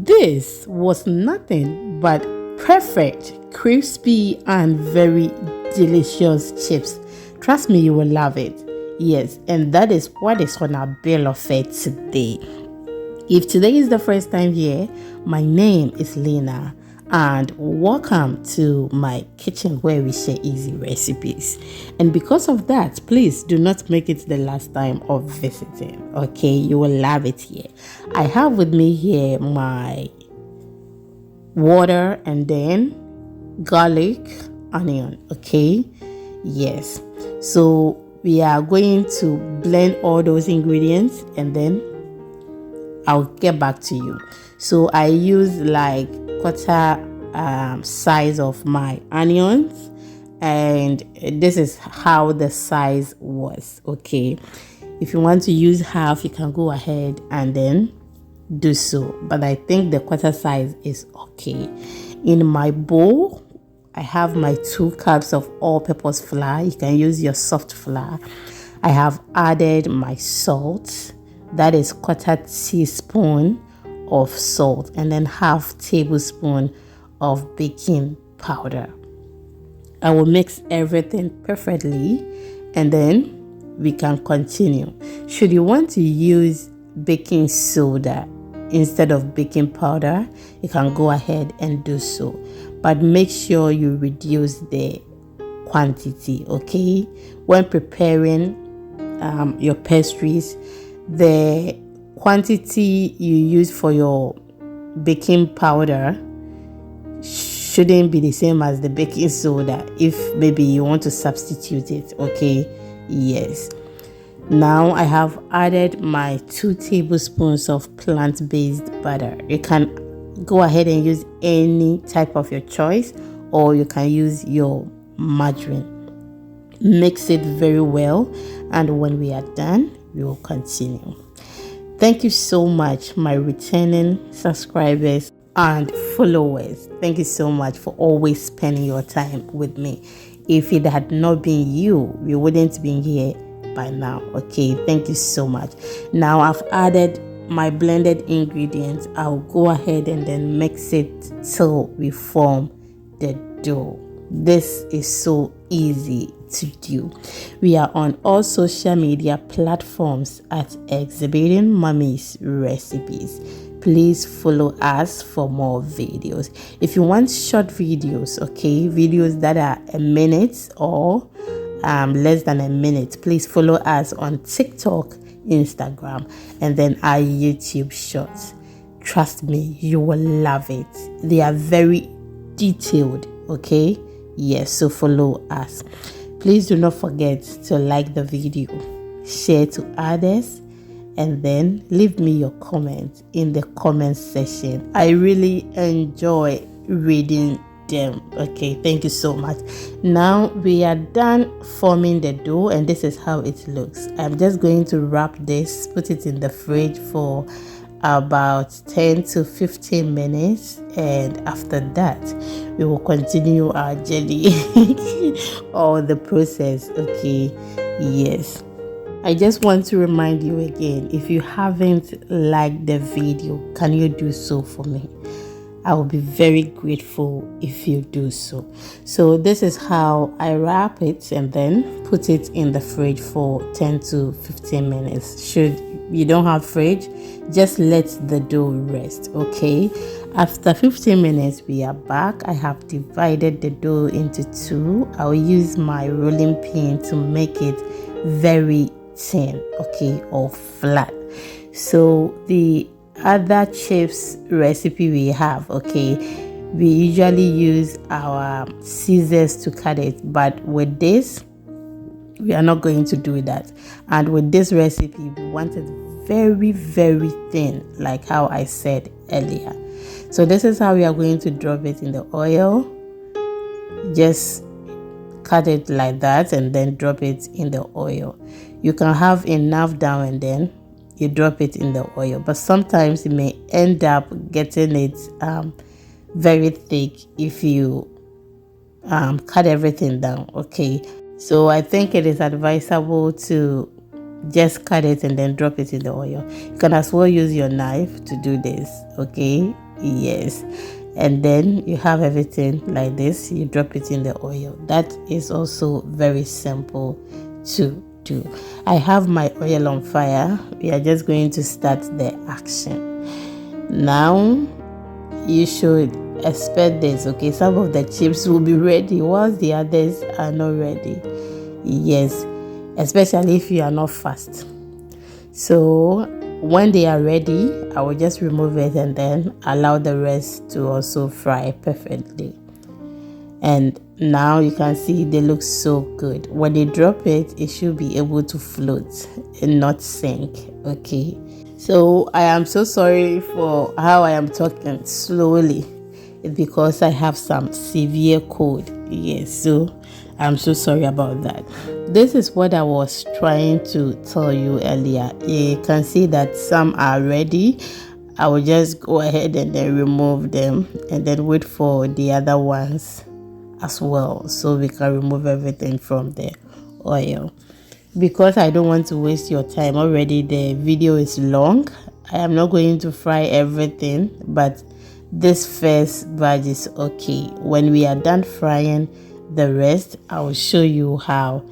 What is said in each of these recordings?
This was nothing but perfect, crispy, and very delicious chips. Trust me, you will love it. Yes, and that is what is on our bill of fare today. If today is the first time here, my name is Lena, and welcome to my kitchen where we share easy recipes. And because of that, please do not make it the last time of visiting. Okay, you will love it here. I have with me here my water and then garlic, onion. Okay, yes. So we are going to blend all those ingredients and then I'll get back to you. So I use like quarter size of my onions, and this is how the size was. Okay, if you want to use half, you can go ahead and then do so, but I think the quarter size is okay. In my bowl, I have my 2 cups of all-purpose flour. You can use your soft flour. I have added my salt, that is quarter teaspoon of salt, and then half tablespoon of baking powder. I will mix everything perfectly and then we can continue. Should you want to use baking soda instead of baking powder, you can go ahead and do so, but make sure you reduce the quantity. Okay, when preparing your pastries, the quantity you use for your baking powder shouldn't be the same as the baking soda if maybe you want to substitute it. Okay, yes. Now I have added my 2 tablespoons of plant-based butter. You can go ahead and use any type of your choice, or you can use your margarine. Mix it very well, and when we are done, we will continue. Thank you so much, my returning subscribers and followers. Thank you so much for always spending your time with me. If it had not been you, we wouldn't be here by now. Okay, thank you so much. Now I've added my blended ingredients. I'll go ahead and then mix it till we form the dough. This is so easy to do. We are on all social media platforms at Exhibiting Mommy's Recipes. Please follow us for more videos. If you want short videos, okay, videos that are a minute or less than a minute, please follow us on TikTok, Instagram, and then our YouTube shorts. Trust me, you will love it. They are very detailed. Okay, yes, so follow us. Please do not forget to like the video, share to others, and then leave me your comments in the comment section. I really enjoy reading them. Okay, thank you so much. Now we are done forming the dough, and this is how it looks. I'm just going to wrap this, put it in the fridge for about 10 to 15 minutes, and after that we will continue our journey or the process. Okay, yes, I just want to remind you again, if you haven't liked the video, can you do so for me? I will be very grateful if you do so. So this is how I wrap it and then put it in the fridge for 10 to 15 minutes. Should you don't have fridge, just let the dough rest. Okay, after 15 minutes we are back. I have divided the dough into 2. I'll use my rolling pin to make it very thin, okay, or flat. So the other chips recipe we have, okay, we usually use our scissors to cut it, but with this we are not going to do that. And with this recipe, we want it very, very thin, like how I said earlier. So this is how we are going to drop it in the oil. Just cut it like that and then drop it in the oil. You can have enough down and then you drop it in the oil, but sometimes you may end up getting it very thick if you cut everything down. Okay, so I think it is advisable to just cut it and then drop it in the oil. You can as well use your knife to do this. Okay, Yes, and then you have everything like this. You drop it in the oil. That is also very simple to do. I have my oil on fire. We are just going to start the action now. You should expect this, okay? Some of the chips will be ready whilst the others are not ready. Yes, especially if you are not fast. So when they are ready, I will just remove it and then allow the rest to also fry perfectly. And now you can see they look so good. When they drop it, it should be able to float and not sink, okay? So I am so sorry for how I am talking slowly. It's because I have some severe cold. Yes, so I'm so sorry about that. This is what I was trying to tell you earlier. You can see that some are ready. I will just go ahead and then remove them and then wait for the other ones as well, so we can remove everything from the oil. Because I don't want to waste your time, already the video is long. I am not going to fry everything, but this first batch is okay. When we are done frying the rest, I will show you how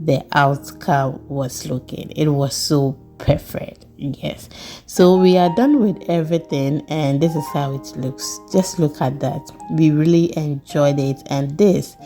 the outcome was looking. It was so perfect. Yes, so we are done with everything and this is how it looks. Just look at that. We really enjoyed it, and this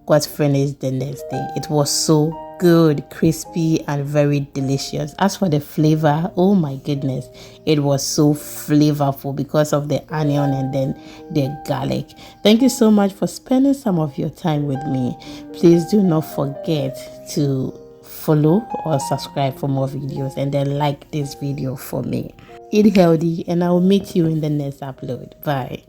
got finished the next day. It was so good, crispy and very delicious. As for the flavor, oh my goodness, it was so flavorful because of the onion and then the garlic. Thank you so much for spending some of your time with me. Please do not forget to follow or subscribe for more videos, and then like this video for me. Eat healthy, and I will meet you in the next upload. Bye.